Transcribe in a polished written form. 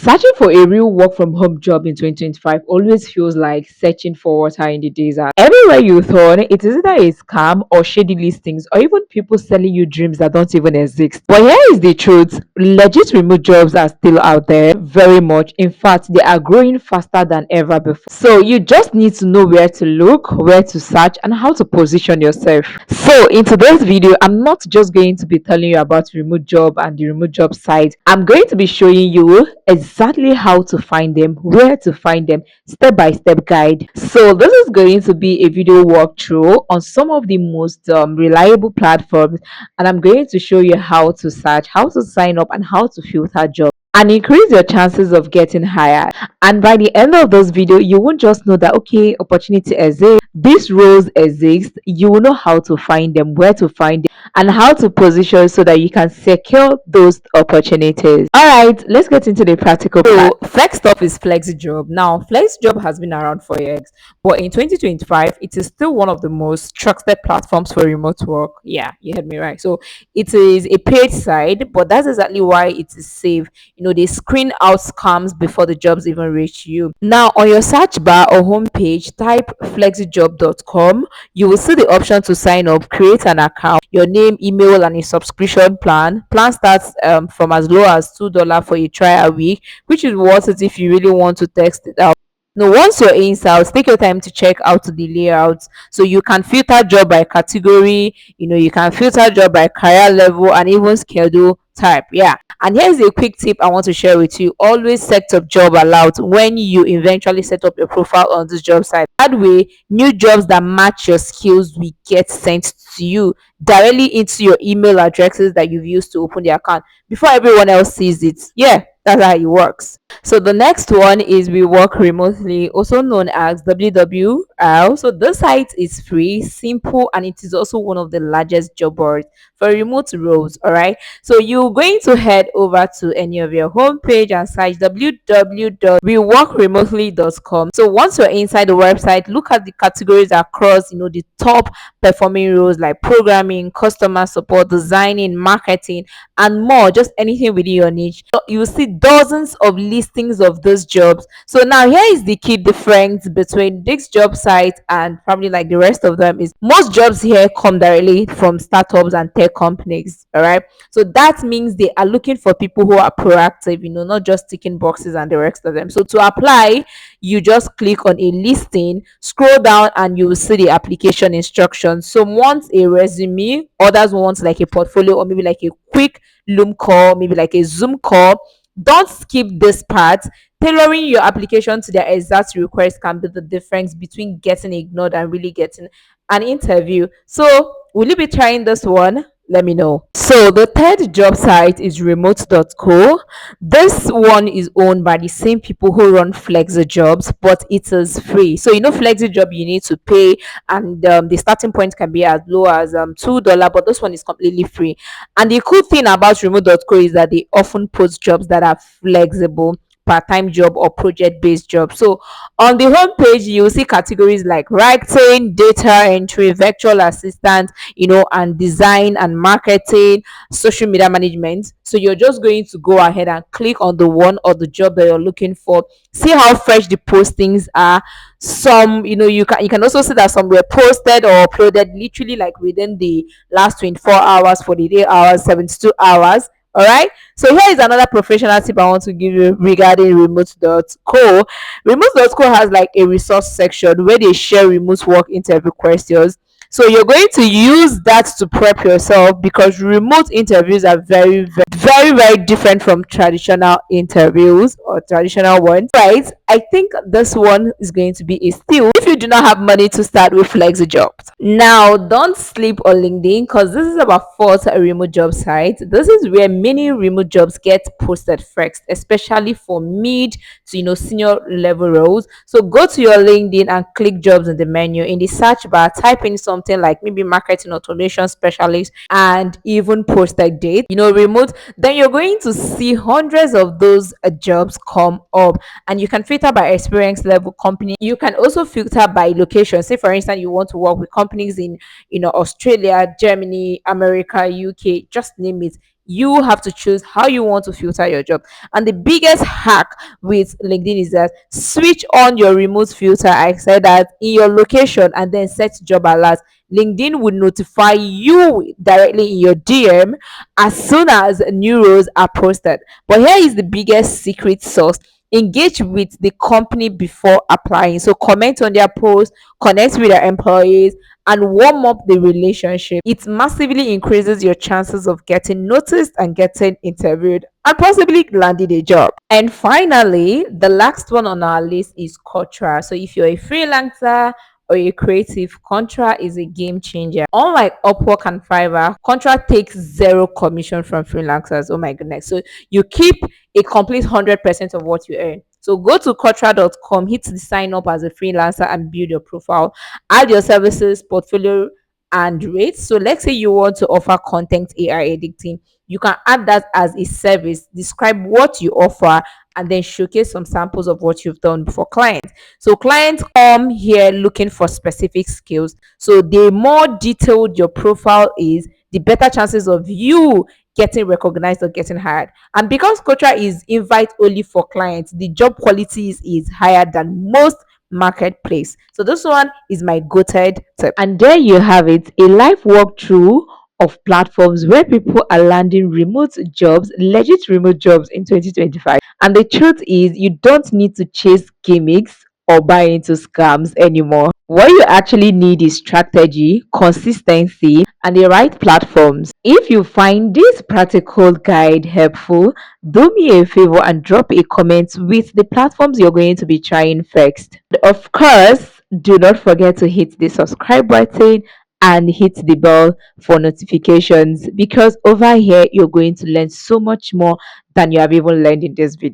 Searching for a real work from home job in 2025 always feels like searching for water in the desert. Everywhere you turn, it is either a scam or shady listings or even people selling you dreams that don't even exist. But here is the truth, legit remote jobs are still out there very much. In fact, they are growing faster than ever before. So you just need to know where to look, where to search, and how to position yourself. So in today's video, I'm not just going to be telling you about remote job and the remote job site. I'm going to be showing you exactly how to find them, where to find them, step by step guide. So this is going to be a video walkthrough on some of the most reliable platforms, and I'm going to show you how to search, how to sign up, and how to filter jobs and increase your chances of getting hired. And by the end of this video, you won't just know that okay, opportunity exists, these roles exist. You will know how to find them, where to find them, and how to position so that you can secure those opportunities. All right, let's get into the practical part. So, first off is FlexJob. Now, FlexJob has been around for years, but in 2025, it is still one of the most trusted platforms for remote work. Yeah, you heard me right. So, it is a paid site, but that's exactly why it is safe. They screen out scams before the jobs even reach you. Now, on your search bar or homepage, type flexjob.com. You will see the option to sign up, create an account, your name, email, and a subscription plan. Plan starts from as low as $2 for a trial week, which is worth it if you really want to test it out. Now, once you're inside, take your time to check out the layouts. So you can filter job by category, you can filter job by career level and even schedule type. Yeah. And here's a quick tip I want to share with you. Always set up job allowed when you eventually set up your profile on this job site. That way, new jobs that match your skills will get sent to you directly into your email addresses that you've used to open the account before everyone else sees it. Yeah, that's how it works. So the next one is We Work Remotely, also known as WWL. So this site is free, simple, and it is also one of the largest job boards for remote roles. All right. So you're going to head over to any of your homepage and search www.weworkremotely.com. So once you're inside the website, look at the categories across, the top performing roles like programming, customer support, designing, marketing, and more, just anything within your niche. So you will see dozens of listings of those jobs. So now here is the key difference between this job site and probably like the rest of them is most jobs here come directly from startups and tech companies. All right. So that means they are looking for people who are proactive, not just ticking boxes and the rest of them. So to apply, you just click on a listing, scroll down, and you will see the application instructions. Some want a resume, others want like a portfolio or maybe like a quick Loom call, maybe like a Zoom call. Don't skip this part. Tailoring your application to their exact request can be the difference between getting ignored and really getting an interview. So, will you be trying this one? Let me know. So the third job site is remote.co. This one is owned by the same people who run FlexJobs, but it is free. So FlexJob you need to pay, and the starting point can be as low as $2, but this one is completely free. And the cool thing about remote.co is that they often post jobs that are flexible, part-time job or project-based job. So on the homepage, you'll see categories like writing, data entry, virtual assistant, and design and marketing, social media management. So you're just going to go ahead and click on the one or the job that you're looking for. See how fresh the postings are. Some, you can also see that some were posted or uploaded literally like within the last 24 hours, 48 hours, 72 hours. All right. So here is another professional tip I want to give you regarding remote.co. Remote.co has like a resource section where they share remote work interview questions. So you're going to use that to prep yourself because remote interviews are very, very, very, very different from traditional interviews or traditional ones. Right? I think this one is going to be a steal if you do not have money to start with FlexJobs. Now, don't sleep on LinkedIn because this is our fourth remote job site. This is where many remote jobs get posted first, especially for mid to senior level roles. So go to your LinkedIn and click jobs in the menu. In the search bar, type in something like maybe marketing automation specialist and even posted date, remote. Then you're going to see hundreds of those jobs come up, and you can filter by experience level, company. You can also filter by location. Say for instance, you want to work with companies in Australia, Germany, America, UK, just name it. You have to choose how you want to filter your job. And the biggest hack with LinkedIn is that switch on your remote filter. I said that in your location and then set job alerts. LinkedIn will notify you directly in your DM as soon as new roles are posted. But here is the biggest secret sauce: engage with the company before applying. So comment on their posts, connect with their employees, and warm up the relationship. It massively increases your chances of getting noticed and getting interviewed and possibly landing a job. And finally, the last one on our list is Contra. So if you're a freelancer or a creative, Contra is a game changer. Unlike Upwork and Fiverr, Contra takes zero commission from freelancers. Oh my goodness. So you keep a complete 100% of what you earn. So go to Contra.com, hit the sign up as a freelancer and build your profile, add your services, portfolio, and rates. So let's say you want to offer content AI editing, you can add that as a service, describe what you offer, and then showcase some samples of what you've done for clients. So clients come here looking for specific skills. So the more detailed your profile is, the better chances of you getting recognized or getting hired. And because Kotra is invite only for clients, the job quality is higher than most marketplace. So this one is my goated tip. And there you have it, a live walkthrough of platforms where people are landing remote jobs, legit remote jobs in 2025. And the truth is, you don't need to chase gimmicks or buy into scams anymore. What you actually need is strategy, consistency, and the right platforms. If you find this practical guide helpful, do me a favor and drop a comment with the platforms you're going to be trying first. Of course, do not forget to hit the subscribe button and hit the bell for notifications, because over here you're going to learn so much more than you have even learned in this video.